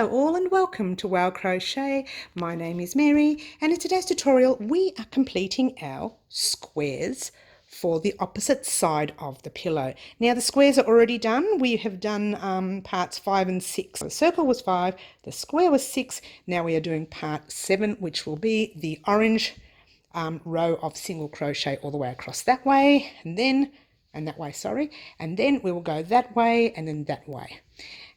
Hello all and welcome to Wow Crochet. My name is Mary and in today's tutorial we are completing our squares for the opposite side of the pillow. Now the squares are already done. We have done parts 5 and 6. The circle was 5, the square was 6. Now we are doing part 7, which will be the orange row of single crochet all the way across that way and that way, sorry, and then we will go that way and then that way.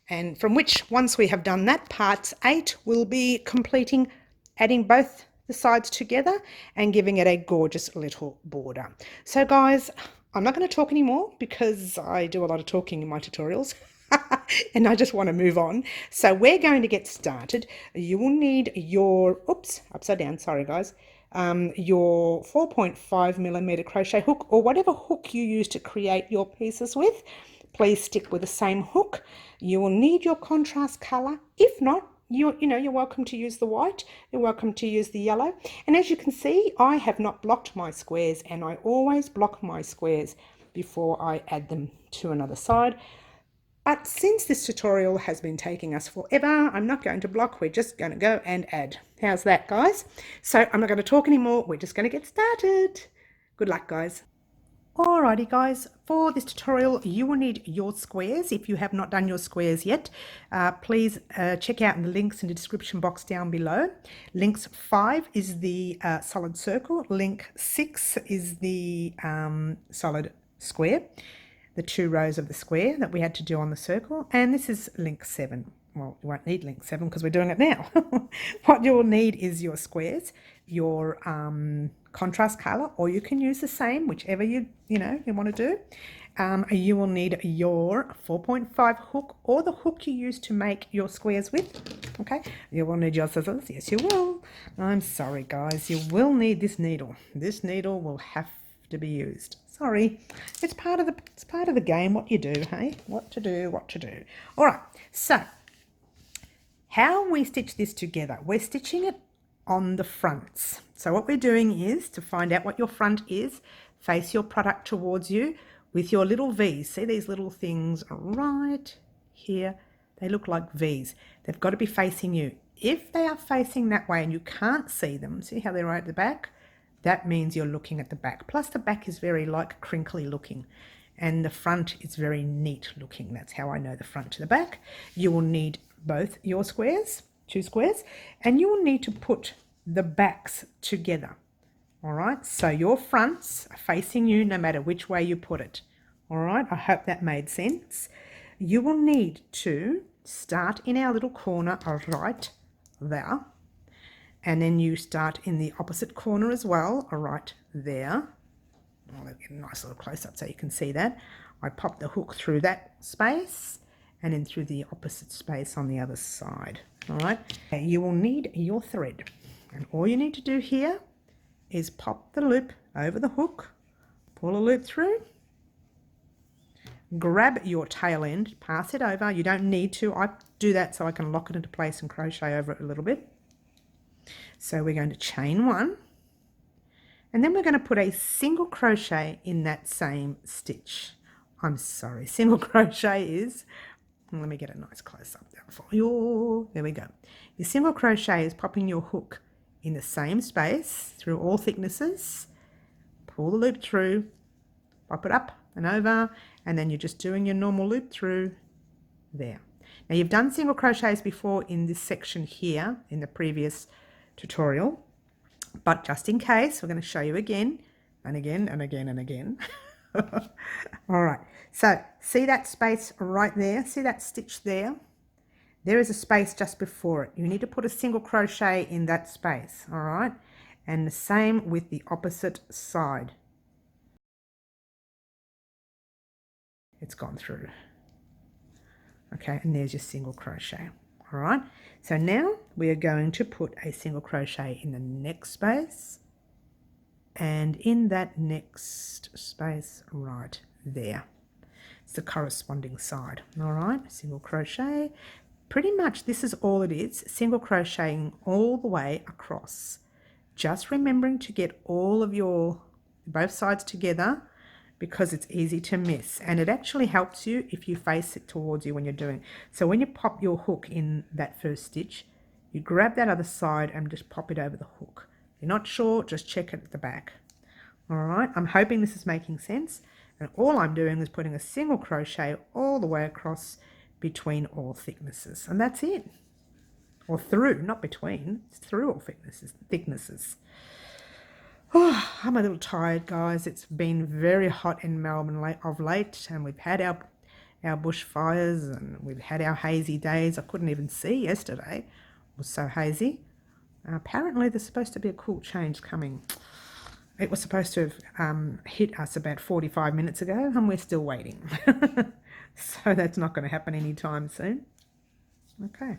And from which, once we have done that, part 8 will be completing adding both the sides together and giving it a gorgeous little border. So guys, I'm not going to talk anymore because I do a lot of talking in my tutorials and I just want to move on. So we're going to get started. You will need your, upside down, sorry guys, your 4.5mm crochet hook or whatever hook you use to create your pieces with. Please stick with the same hook. You will need your contrast color. If not, you're welcome to use the white. You're welcome to use the yellow. And as you can see, I have not blocked my squares, and I always block my squares before I add them to another side. But since this tutorial has been taking us forever, I'm not going to block. We're just going to go and add. How's that, guys? So I'm not going to talk anymore. We're just going to get started. Good luck, guys. Alrighty guys, for this tutorial you will need your squares. If you have not done your squares yet, please check out the links in the description box down below. Links 5 is the solid circle, link 6 is the solid square, the 2 rows of the square that we had to do on the circle, and this is link 7. Well, you won't need link 7 because we're doing it now. What you will need is your squares, your contrast color, or you can use the same, whichever you want to do. You will need your 4.5 hook or the hook you use to make your squares with. Okay, you will need your scissors. Yes, you will. I'm sorry, guys. You will need this needle. This needle will have to be used. Sorry, it's part of the game. What you do, hey? What to do? All right. So, how we stitch this together? We're stitching it on the fronts. So what we're doing is, to find out what your front is, face your product towards you with your little V's. See these little things right here? They look like V's. They've got to be facing you. If they are facing that way and you can't see them, see how they're right at the back? That means you're looking at the back. Plus the back is very crinkly looking and the front is very neat looking. That's how I know the front to the back. You will need both your squares, 2 squares, and you will need to put the backs together. All right, so your fronts are facing you no matter which way you put it. All right, I hope that made sense. You will need to start in our little corner right there, and then you start in the opposite corner as well, right there. I'll get a nice little close up so you can see that. I pop the hook through that space and then through the opposite space on the other side. All right, you will need your thread, and all you need to do here is pop the loop over the hook, pull a loop through, grab your tail end, pass it over. You don't need to. I do that so I can lock it into place and crochet over it a little bit. So we're going to chain 1, and then we're going to put a single crochet in that same stitch. I'm sorry, single crochet is, let me get a nice close up there for you. There we go. Your single crochet is popping your hook in the same space through all thicknesses, pull the loop through, pop it up and over, and then you're just doing your normal loop through there. Now you've done single crochets before in this section here in the previous tutorial, but just in case, we're going to show you again and again and again and again. All right, so see that space right there? See that stitch there? There is a space just before it. You need to put a single crochet in that space, all right? And the same with the opposite side. It's gone through. Okay, and there's your single crochet, all right? So now we are going to put a single crochet in the next space and in that next space right there. It's the corresponding side, all right? Single crochet. Pretty much this is all it is, single crocheting all the way across. Just remembering to get all of your both sides together because it's easy to miss, and it actually helps you if you face it towards you when you're doing. So when you pop your hook in that first stitch, you grab that other side and just pop it over the hook. If you're not sure, just check it at the back. All right, I'm hoping this is making sense, and all I'm doing is putting a single crochet all the way across between all thicknesses, and that's it. Or through, not between, it's through all thicknesses. Oh, I'm a little tired, guys. It's been very hot in Melbourne of late, and we've had our bushfires, and we've had our hazy days. I couldn't even see yesterday. It was so hazy. Apparently, there's supposed to be a cool change coming. It was supposed to have hit us about 45 minutes ago, and we're still waiting. So that's not going to happen anytime soon. Okay.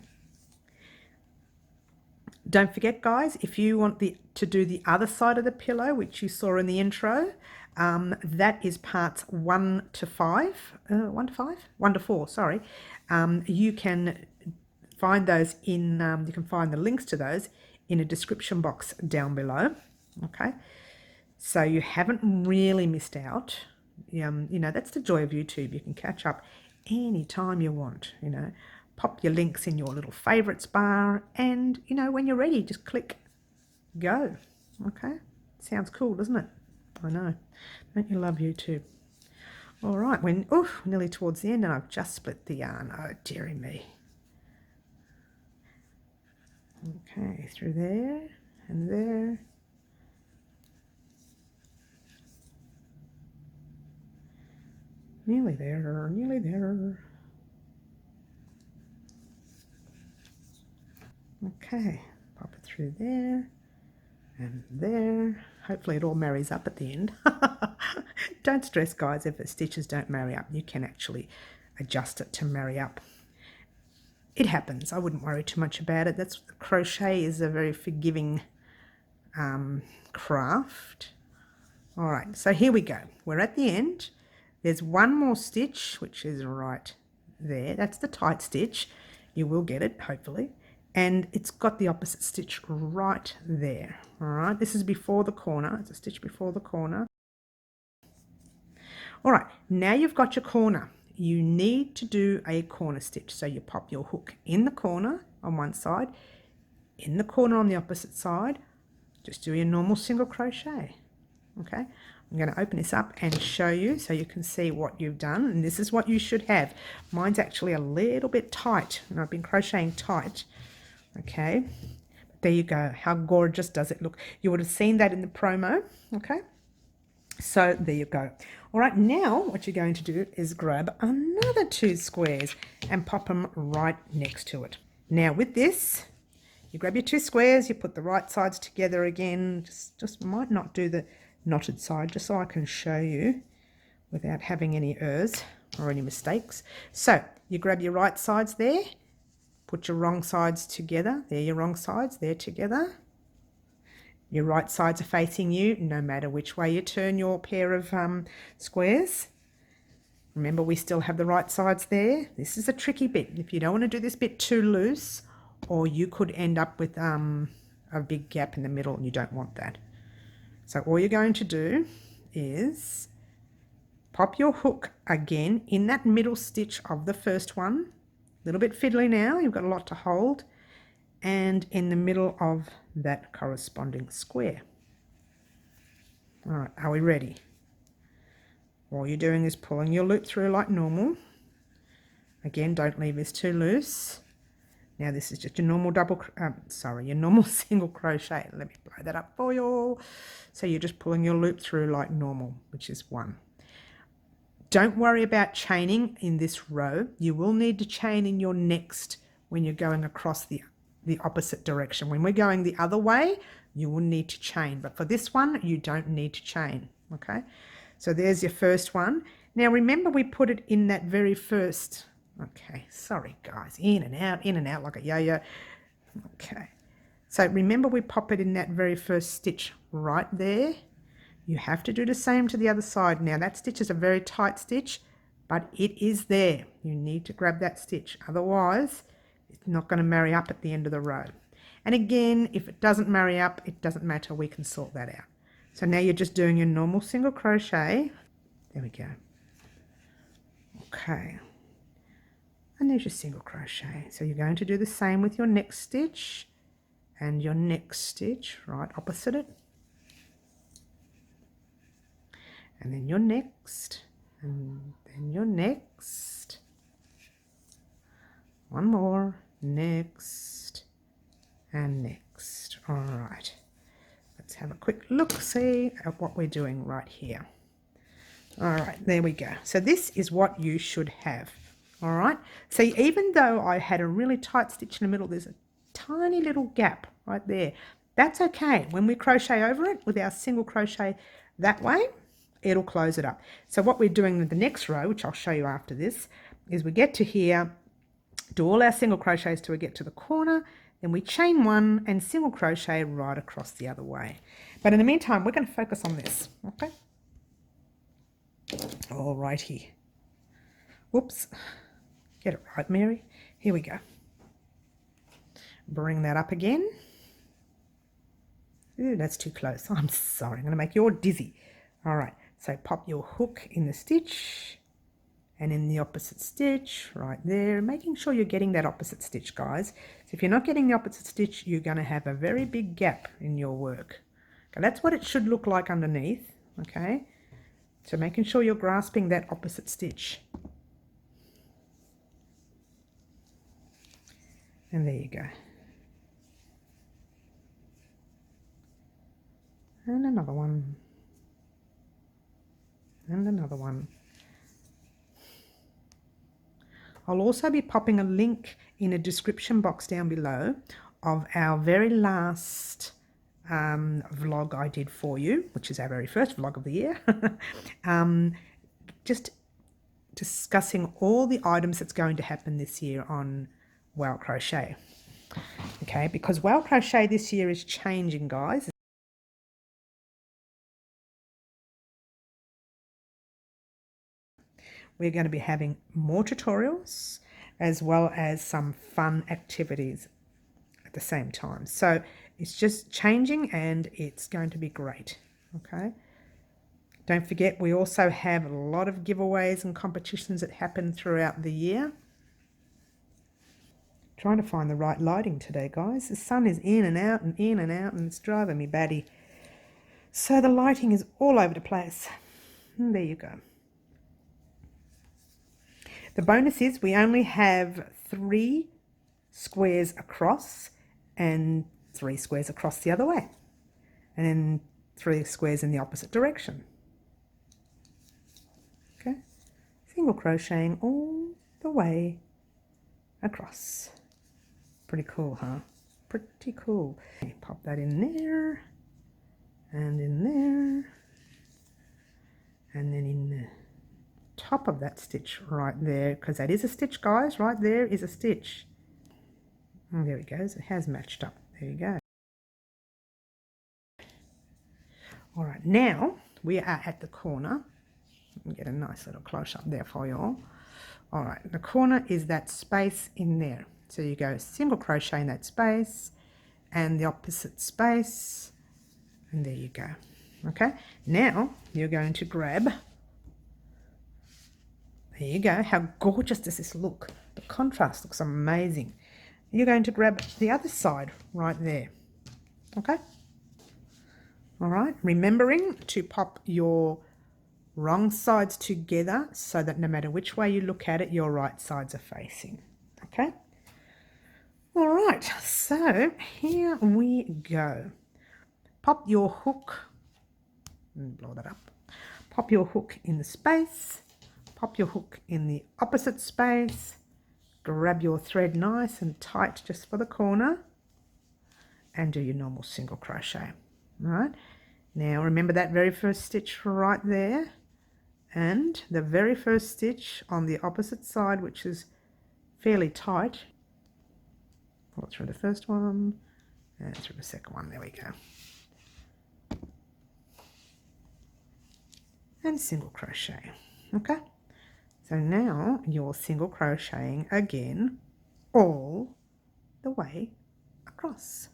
Don't forget, guys, if you want to do the other side of the pillow, which you saw in the intro, that is parts 1 to 5, 1 to 5? 1 to 4, sorry. You can find those in, you can find the links to those in a description box down below, okay? So you haven't really missed out. You know, that's the joy of YouTube. You can catch up anytime you want, you know. Pop your links in your little favorites bar, and, you know, when you're ready, just click go. Okay? Sounds cool, doesn't it? I know. Don't you love YouTube? All right, nearly towards the end, and I've just split the yarn. Oh, dearie me. Okay, through there and there. Nearly there, nearly there. Okay, pop it through there and there. Hopefully it all marries up at the end. Don't stress, guys, if the stitches don't marry up. You can actually adjust it to marry up. It happens. I wouldn't worry too much about it. Crochet is a very forgiving craft. All right, so here we go. We're at the end. There's one more stitch, which is right there. That's the tight stitch. You will get it, hopefully. And it's got the opposite stitch right there. All right, this is before the corner. It's a stitch before the corner. All right, now you've got your corner. You need to do a corner stitch. So you pop your hook in the corner on one side, in the corner on the opposite side. Just do your normal single crochet. Okay, I'm going to open this up and show you so you can see what you've done. And this is what you should have. Mine's actually a little bit tight, and I've been crocheting tight. Okay, there you go. How gorgeous does it look? You would have seen that in the promo. Okay, so there you go. All right, now what you're going to do is grab another 2 squares and pop them right next to it. Now with this, you grab your 2 squares, you put the right sides together again. Just might not do the knotted side, just so I can show you without having any errors or any mistakes. So you grab your right sides there. Put your wrong sides together. They're your wrong sides. They're together. Your right sides are facing you, no matter which way you turn your pair of squares. Remember, we still have the right sides there. This is a tricky bit. If you don't want to do this bit too loose, or you could end up with a big gap in the middle, and you don't want that. So all you're going to do is pop your hook again in that middle stitch of the first one. A little bit fiddly now, you've got a lot to hold, and in the middle of that corresponding square. All right, are we ready? All you're doing is pulling your loop through like normal. Again, don't leave this too loose. Now this is just your normal your normal single crochet. Let me blow that up for you. So you're just pulling your loop through like normal, which is 1. Don't worry about chaining in this row. You will need to chain in your next when you're going across the opposite direction. When we're going the other way, you will need to chain. But for this one, you don't need to chain, okay? So there's your first one. Now remember, we put it in that very first, okay, sorry guys, in and out like a yo-yo. Okay, so remember we pop it in that very first stitch right there. You have to do the same to the other side. Now that stitch is a very tight stitch, but it is there. You need to grab that stitch. Otherwise, it's not going to marry up at the end of the row. And again, if it doesn't marry up, it doesn't matter. We can sort that out. So now you're just doing your normal single crochet. There we go. Okay. And there's your single crochet. So you're going to do the same with your next stitch and your next stitch, right opposite it. And then your next, and then your next. One more, next, and next. All right. Let's have a quick look-see at what we're doing right here. All right, there we go. So this is what you should have. All right. So even though I had a really tight stitch in the middle, there's a tiny little gap right there. That's okay. When we crochet over it with our single crochet that way, it'll close it up. So what we're doing with the next row, which I'll show you after this, is we get to here, do all our single crochets till we get to the corner, then we chain one and single crochet right across the other way. But in the meantime, we're going to focus on this, okay? All righty. Whoops. Get it right, Mary. Here we go. Bring that up again. Ooh, that's too close. I'm sorry. I'm going to make you all dizzy. All right. So pop your hook in the stitch and in the opposite stitch right there, making sure you're getting that opposite stitch, guys. So if you're not getting the opposite stitch, you're going to have a very big gap in your work. Okay, that's what it should look like underneath, okay? So making sure you're grasping that opposite stitch. And there you go. And another one. And another one. I'll also be popping a link in a description box down below of our very last vlog I did for you, which is our very first vlog of the year. Just discussing all the items that's going to happen this year on Wow Crochet. Okay, because Wow Crochet this year is changing, guys. We're going to be having more tutorials as well as some fun activities at the same time. So it's just changing and it's going to be great. Okay. Don't forget, we also have a lot of giveaways and competitions that happen throughout the year. Trying to find the right lighting today, guys. The sun is in and out and in and out and it's driving me batty. So the lighting is all over the place. And there you go. The bonus is we only have 3 squares across and 3 squares across the other way. And then 3 squares in the opposite direction. Okay. Single crocheting all the way across. Pretty cool, huh? Pretty cool. Pop that in there. And in there. And then in the top of that stitch right there, because that is a stitch, guys. Right there is a stitch. Oh, there it goes. It has matched up. There you go. All right, now we are at the corner. Get a nice little close up there for you all. All right, the corner is that space in there. So you go single crochet in that space and the opposite space, and there you go. Okay, now you're going to grab. There you go. How gorgeous does this look? The contrast looks amazing. You're going to grab the other side right there. Okay? All right. Remembering to pop your wrong sides together so that no matter which way you look at it, your right sides are facing. Okay? All right. So here we go. Pop your hook. Blow that up. Pop your hook in the space. Pop your hook in the opposite space, grab your thread nice and tight just for the corner, and do your normal single crochet. All right, now remember that very first stitch right there, and the very first stitch on the opposite side, which is fairly tight. Pull through the first one, and through the second one, there we go. And single crochet, okay? So now you're single crocheting again all the way across.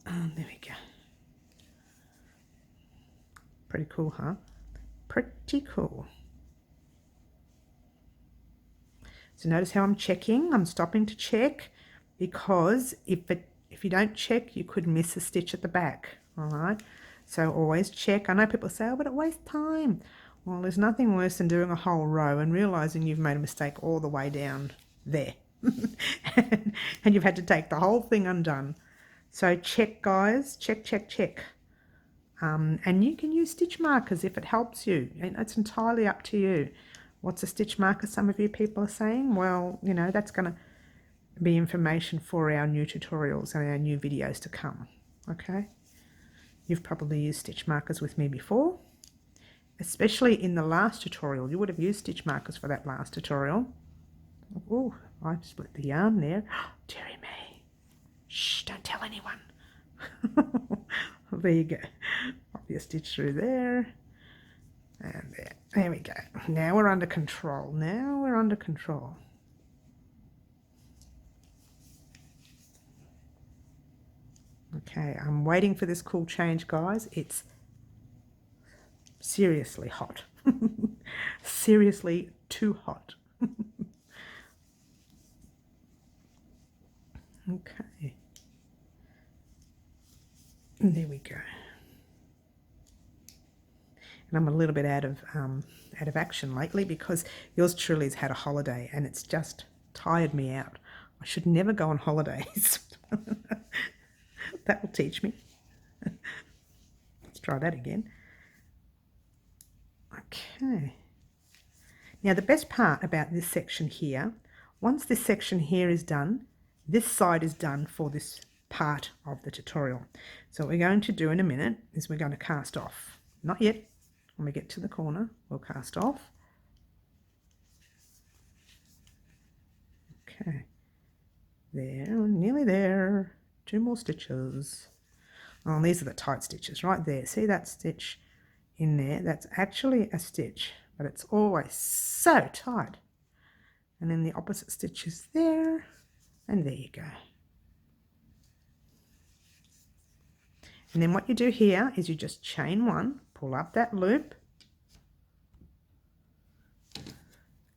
And there we go. Pretty cool, huh? Pretty cool. So notice how I'm checking. I'm stopping to check because if you don't check, you could miss a stitch at the back. All right. So always check. I know people say, oh, but it wastes time. Well, there's nothing worse than doing a whole row and realizing you've made a mistake all the way down there. and you've had to take the whole thing undone. So check, guys. Check, check, check. And you can use stitch markers if it helps you. And it's entirely up to you. What's a stitch marker, some of you people are saying? Well, you know, that's going to be information for our new tutorials and our new videos to come. Okay? You've probably used stitch markers with me before, especially in the last tutorial. You would have used stitch markers for that last tutorial. Oh, I split the yarn there. Dearie me. Shh, don't tell anyone. There you go. Pop your stitch through there. And there. There we go. Now we're under control. Now we're under control. Okay, I'm waiting for this cool change, guys. It's seriously hot. Seriously too hot. Okay. And there we go. And I'm a little bit out of action lately because yours truly has had a holiday and it's just tired me out. I should never go on holidays. That will teach me. Let's try that again. Okay. Now the best part about this section here, once this section here is done, this side is done for this part of the tutorial. So what we're going to do in a minute is we're going to cast off. Not yet. When we get to the corner, we'll cast off. Okay. There, nearly there. 2 more stitches. Oh, and these are the tight stitches right there. See that stitch in there? That's actually a stitch, but it's always so tight. And then the opposite stitch is there, and there you go. And then what you do here is you just chain 1, pull up that loop,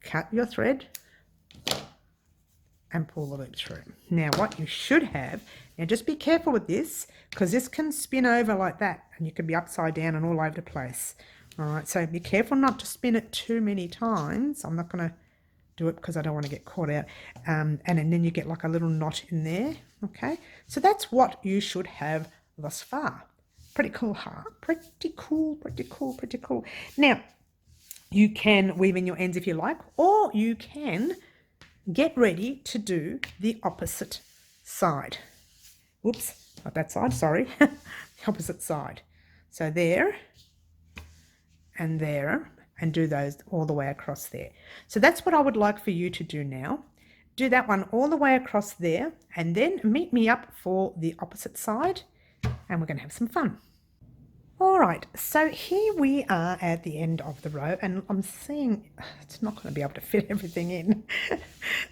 cut your thread, and pull the loop through. Now what you should have, now just be careful with this because this can spin over like that and you can be upside down and all over the place. All right, so be careful not to spin it too many times. I'm not going to do it because I don't want to get caught out. And then you get like a little knot in there. Okay, so that's what you should have thus far. Pretty cool, huh? Pretty cool, pretty cool, pretty cool. Now, you can weave in your ends if you like, or you can get ready to do the opposite side. Whoops, not that side, sorry. The opposite side. So there and there, and do those all the way across there. So that's what I would like for you to do now. Do that one all the way across there, and then meet me up for the opposite side, and we're going to have some fun. All right, so here we are at the end of the row, and I'm seeing it's not going to be able to fit everything in.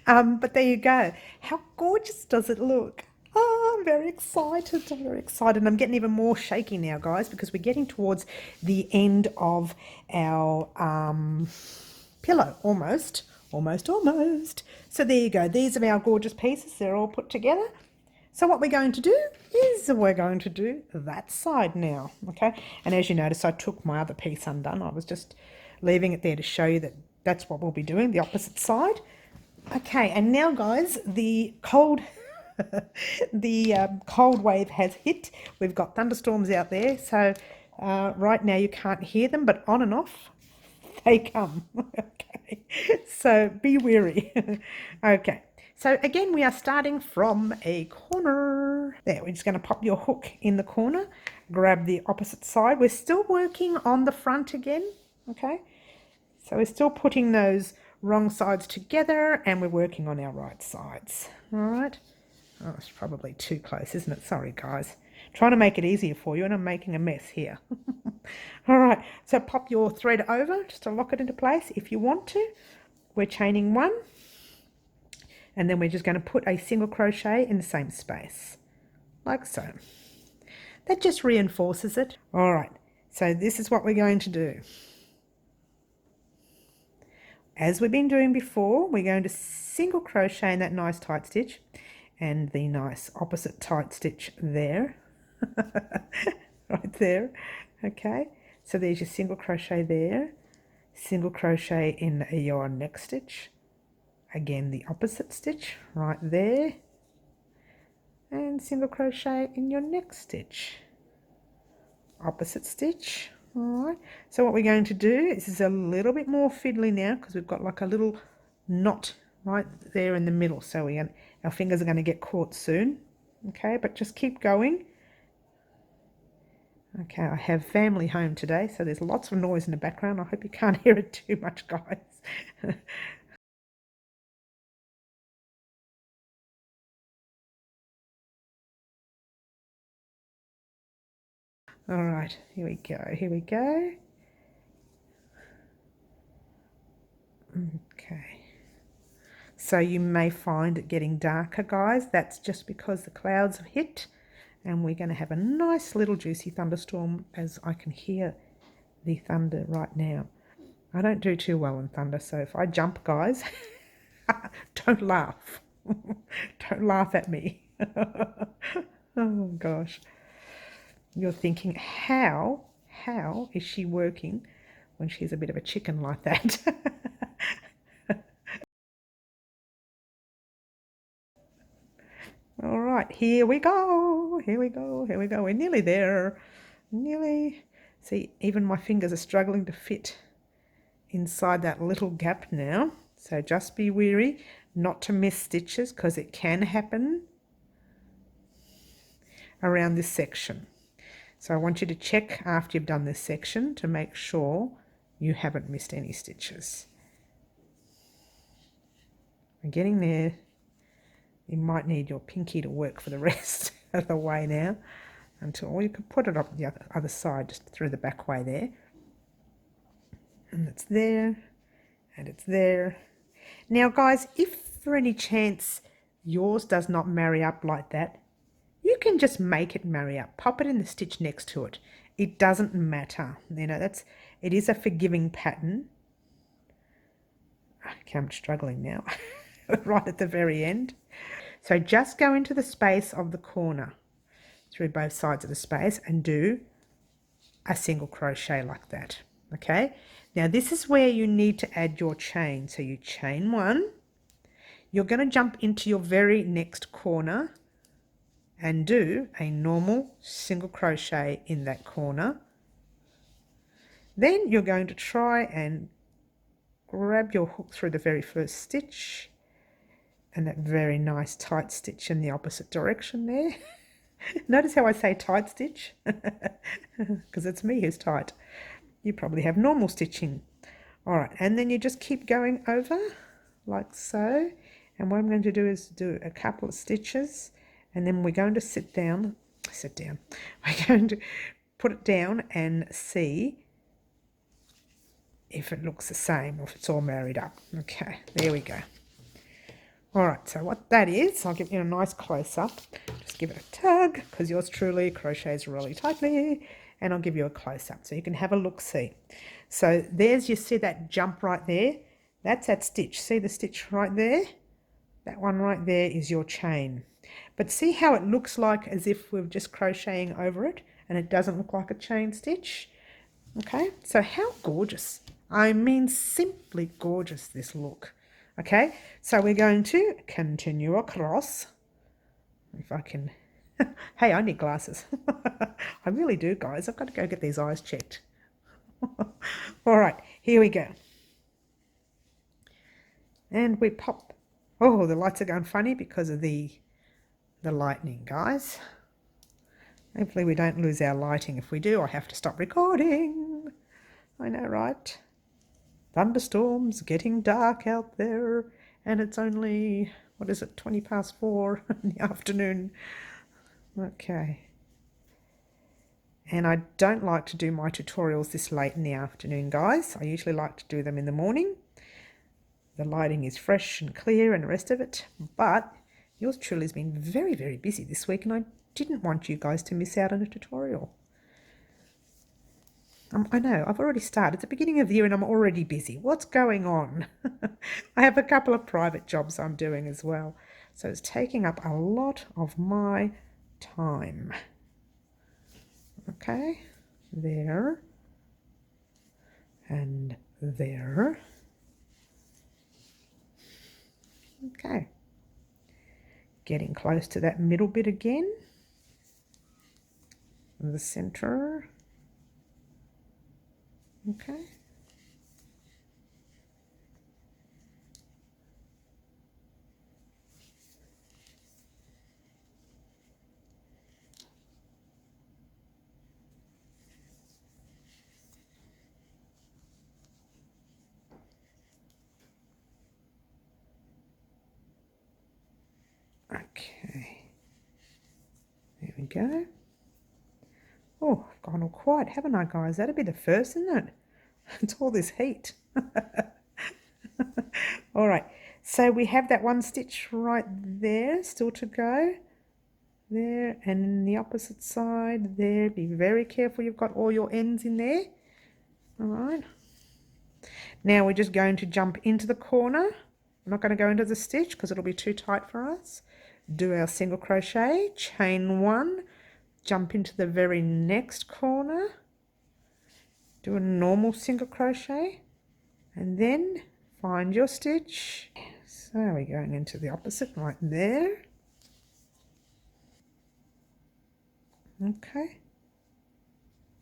But there you go. How gorgeous does it look? Oh, I'm very excited. I'm very excited. I'm getting even more shaky now, guys, because we're getting towards the end of our pillow, almost. So there you go. These are our gorgeous pieces. They're all put together. So what we're going to do is we're going to do that side now, okay? And as you notice, I took my other piece undone. I was just leaving it there to show you that that's what we'll be doing, the opposite side. Okay, and now, guys, the cold cold wave has hit. We've got thunderstorms out there, so right now you can't hear them, but on and off they come. Okay, so be wary. Okay. So again, we are starting from a corner. There, we're just going to pop your hook in the corner, grab the opposite side. We're still working on the front again, okay? So we're still putting those wrong sides together and we're working on our right sides, all right? Oh, it's probably too close, isn't it? Sorry, guys. Trying to make it easier for you and I'm making a mess here. All right, so pop your thread over just to lock it into place if you want to. We're chaining 1. And then we're just going to put a single crochet in the same space, like so. That just reinforces it. All right, so this is what we're going to do. as we've been doing before, we're going to single crochet in that nice tight stitch and the nice opposite tight stitch there. Right there. Okay, so there's your single crochet there, single crochet in your next stitch, again the opposite stitch right there, and single crochet in your next stitch, opposite stitch. All right, so what we're going to do, this is a little bit more fiddly now because we've got like a little knot right there in the middle, so our fingers are going to get caught soon. Okay, but just keep going. Okay, I have family home today, so there's lots of noise in the background. I hope you can't hear it too much, guys. All right, here we go, here we go. Okay. So you may find it getting darker, guys. That's just because the clouds have hit, and we're going to have a nice little juicy thunderstorm, as I can hear the thunder right now. I don't do too well in thunder, so if I jump, guys, don't laugh. Don't laugh at me. Oh gosh. You're thinking, how is she working when she's a bit of a chicken like that? All right, here we go. Here we go. Here we go. We're nearly there. Nearly. See, even my fingers are struggling to fit inside that little gap now. So just be wary not to miss stitches because it can happen around this section. So I want you to check after you've done this section to make sure you haven't missed any stitches. We're getting there. You might need your pinky to work for the rest of the way now, or you can put it up the other side, just through the back way there. And it's there, and it's there. Now guys, if for any chance yours does not marry up like that, you can just make it marry up. Pop it in the stitch next to it. It doesn't matter. You know, it is a forgiving pattern. Okay, I'm struggling now. Right at the very end. So just go into the space of the corner through both sides of the space and do a single crochet like that. Okay, now this is where you need to add your chain. So you chain one, you're going to jump into your very next corner and do a normal single crochet in that corner. Then you're going to try and grab your hook through the very first stitch and that very nice tight stitch in the opposite direction there. Notice how I say tight stitch? Because it's me who's tight. You probably have normal stitching. All right, and then you just keep going over like so. And what I'm going to do is do a couple of stitches, and then we're going to sit down. We're going to put it down and see if it looks the same or if it's all married up. Okay, there we go. All right, so what that is, I'll give you a nice close-up. Just give it a tug, because yours truly crochets really tightly, and I'll give you a close-up so you can have a look-see. So there's, you see that jump right there? That's that stitch. See the stitch right there? That one right there is your chain. But see how it looks like as if we're just crocheting over it, and it doesn't look like a chain stitch? Okay, so how gorgeous. I mean, simply gorgeous, this look. Okay, so we're going to continue across. If I can, hey, I need glasses. I really do, guys. I've got to go get these eyes checked. All right, here we go. And we pop. Oh, the lights are going funny because of the lightning, guys. Hopefully we don't lose our lighting. If we do, I have to stop recording. I know, right? Thunderstorms, getting dark out there, and it's only, what is it, 4:20 in the afternoon. Okay. And I don't like to do my tutorials this late in the afternoon, guys. I usually like to do them in the morning. The lighting is fresh and clear and the rest of it, but yours truly has been very, very busy this week, and I didn't want you guys to miss out on a tutorial. I know, I've already started. It's the beginning of the year and I'm already busy. What's going on? I have a couple of private jobs I'm doing as well. So it's taking up a lot of my time. Okay, there and there. Okay, getting close to that middle bit again. The center. Okay. Okay. There we go. Oh, I've gone all quiet, haven't I, guys? That'd be the first, isn't it? It's all this heat. All right, so we have that one stitch right there still to go. There, and in the opposite side there. Be very careful you've got all your ends in there. All right. Now we're just going to jump into the corner. I'm not going to go into the stitch because it'll be too tight for us. Do our single crochet, chain one, jump into the very next corner, do a normal single crochet, and then find your stitch. So we're going into the opposite right there. Okay.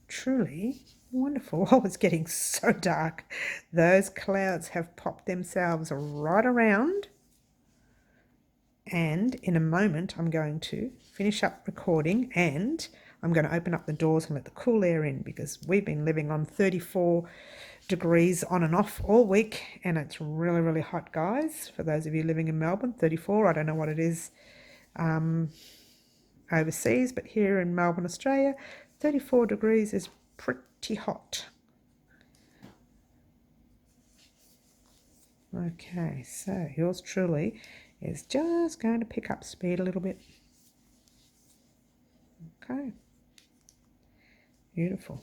Truly wonderful. Oh, it's getting so dark. Those clouds have popped themselves right around. And in a moment, I'm going to finish up recording and I'm going to open up the doors and let the cool air in because we've been living on 34 degrees on and off all week and it's really, really hot, guys. For those of you living in Melbourne, 34, I don't know what it is overseas, but here in Melbourne, Australia, 34 degrees is pretty hot. Okay, so yours truly is just going to pick up speed a little bit. Okay, beautiful.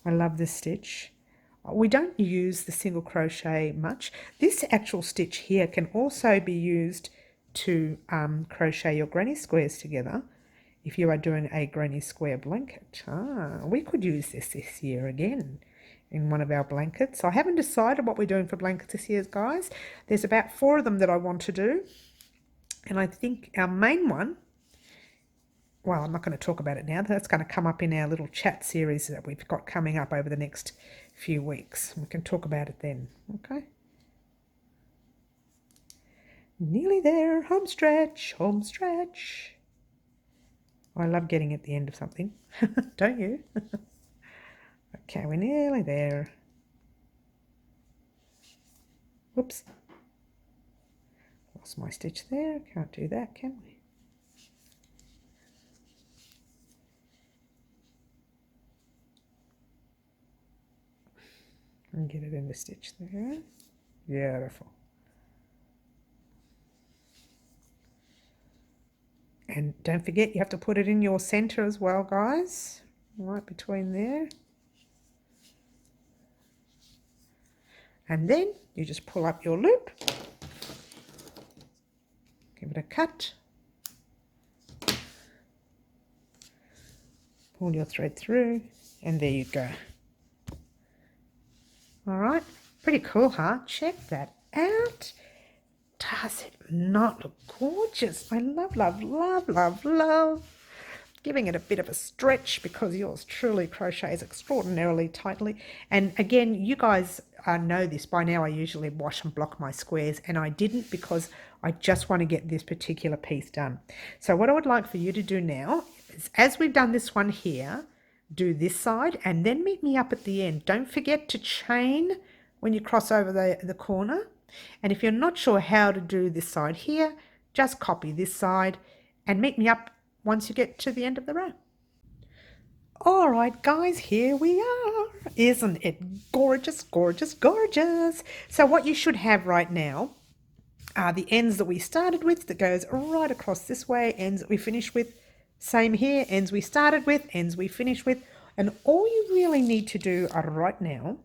I love this stitch. We don't use the single crochet much. This actual stitch here can also be used to crochet your granny squares together if you are doing a granny square blanket. We could use this year again in one of our blankets. I haven't decided what we're doing for blankets this year, guys. There's about 4 of them that I want to do. And I think our main one, well, I'm not going to talk about it now. That's going to come up in our little chat series that we've got coming up over the next few weeks. We can talk about it then, okay? Nearly there, home stretch, home stretch. I love getting at the end of something, don't you? Okay, we're nearly there. Whoops. Lost my stitch there. Can't do that, can we? And get it in the stitch there. Beautiful. And don't forget, you have to put it in your center as well, guys. Right between there. And then you just pull up your loop. Give it a cut. Pull your thread through, and there you go. All right, pretty cool, huh? Check that out. Does it not look gorgeous? I love, love, love, love, love. Giving it a bit of a stretch because yours truly crochets extraordinarily tightly. And again, you guys know this by now. I usually wash and block my squares, and I didn't because I just want to get this particular piece done. So what I would like for you to do now is, as we've done this one here, do this side and then meet me up at the end. Don't forget to chain when you cross over the corner. And if you're not sure how to do this side here, just copy this side and meet me up once you get to the end of the row. All right, guys, here we are. Isn't it gorgeous, gorgeous, gorgeous? So what you should have right now are the ends that we started with that goes right across this way, ends that we finished with. Same here, ends we started with, ends we finished with. And all you really need to do right now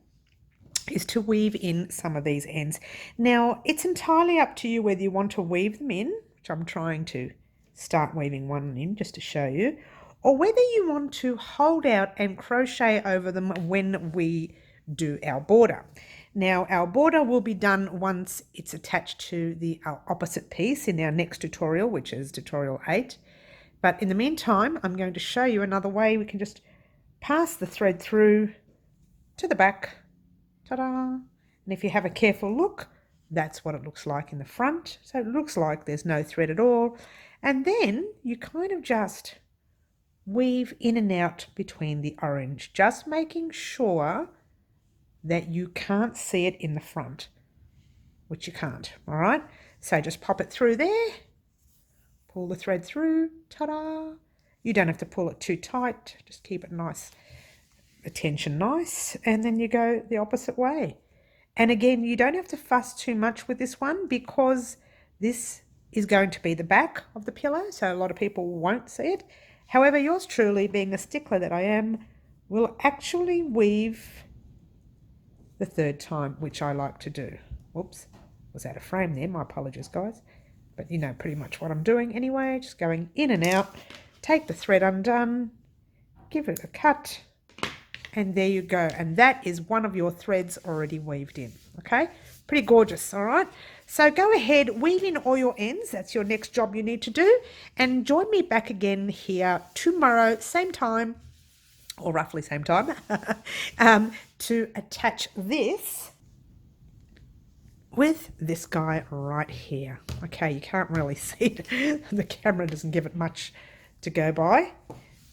is to weave in some of these ends. Now, it's entirely up to you whether you want to weave them in, which I'm trying to start weaving one in just to show you, or whether you want to hold out and crochet over them when we do our border. Now, our border will be done once it's attached to our opposite piece in our next tutorial, which is tutorial 8. But in the meantime, I'm going to show you another way we can just pass the thread through to the back. Ta-da! And if you have a careful look, that's what it looks like in the front. So it looks like there's no thread at all. And then you kind of just weave in and out between the orange, just making sure that you can't see it in the front, which you can't, all right? So just pop it through there, pull the thread through, ta-da! You don't have to pull it too tight, just keep it nice, the tension nice, and then you go the opposite way. And again, you don't have to fuss too much with this one because this is going to be the back of the pillow, so a lot of people won't see it. However, yours truly, being a stickler that I am, will actually weave the third time, which I like to do. Whoops, was out of frame there, my apologies guys. But you know pretty much what I'm doing anyway, just going in and out, take the thread undone, give it a cut, and there you go. And that is one of your threads already weaved in, okay? Pretty gorgeous, all right? So go ahead, weave in all your ends. That's your next job you need to do. And join me back again here tomorrow, same time, or roughly same time, to attach this with this guy right here. Okay, you can't really see it. The camera doesn't give it much to go by.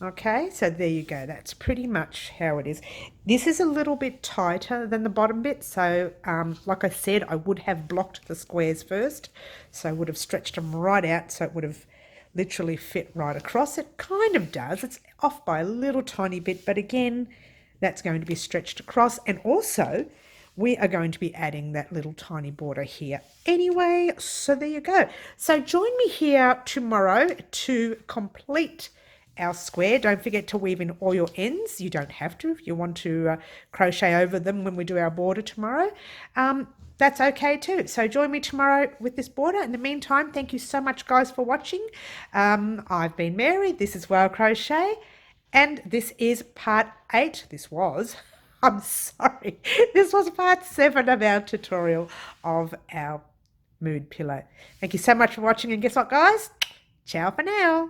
Okay, so there you go. That's pretty much how it is. This is a little bit tighter than the bottom bit. So like I said, I would have blocked the squares first. So I would have stretched them right out so it would have literally fit right across. It kind of does. It's off by a little tiny bit, but again, that's going to be stretched across. And also, we are going to be adding that little tiny border here anyway. So there you go. So join me here tomorrow to complete our square. Don't forget to weave in all your ends. You don't have to if you want to crochet over them when we do our border tomorrow. That's okay too. So join me tomorrow with this border. In the meantime, thank you so much guys for watching. I've been Mary. This is Wild Crochet. And this is part 8. I'm sorry. This was part 7 of our tutorial of our mood pillow. Thank you so much for watching. And guess what guys? Ciao for now.